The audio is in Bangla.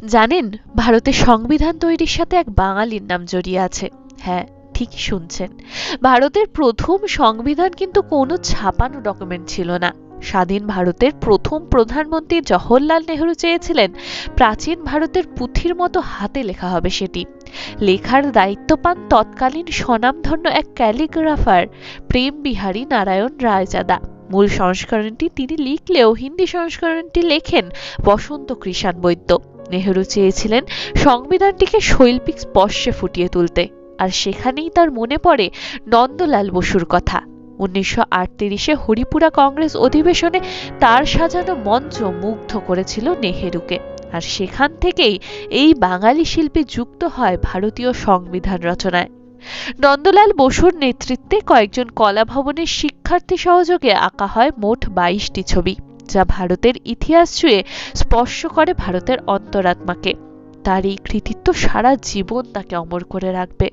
জানেন, ভারতের সংবিধান তৈরির সাথে এক বাঙালির নাম জড়িয়ে আছে। হ্যাঁ, ঠিকই শুনছেন। ভারতের প্রথম সংবিধান কিন্তু কোনো ছাপানো ডকুমেন্ট ছিল না। স্বাধীন ভারতের প্রথম প্রধানমন্ত্রী জওহরলাল নেহরু চেয়েছিলেন প্রাচীন ভারতের পুঁথির মতো হাতে লেখা হবে সেটি। লেখার দায়িত্ব পান তৎকালীন স্বনামধন্য এক ক্যালিগ্রাফার প্রেম বিহারী নারায়ণ রায়জাদা। মূল সংস্করণটি তিনি লিখলেও হিন্দি সংস্করণটি লেখেন বসন্ত কৃষাণ বৈদ্য। নেহেরু চেয়েছিলেন সংবিধানটিকে শৈল্পিক স্পর্শে ফুটিয়ে তুলতে, আর সেখানেই তার মনে পড়ে নন্দলাল বসুর কথা। 1938-এ হরিপুরা কংগ্রেস অধিবেশনে তার সাজানো মঞ্চ মুগ্ধ করেছিল নেহেরুকে, আর সেখান থেকেই এই বাঙালি শিল্পী যুক্ত হয় ভারতীয় সংবিধান রচনায়। নন্দলাল বসুর নেতৃত্বে কয়েকজন কলা ভবনের শিক্ষার্থী সহযোগে আঁকা হয় মোট 22টি ছবি, যা ভারতের ইতিহাস ছুঁয়ে স্পর্শ করে ভারতের অন্তরাত্মাকে। তার এই কৃতিত্ব সারা জীবন তাকে অমর করে রাখবে।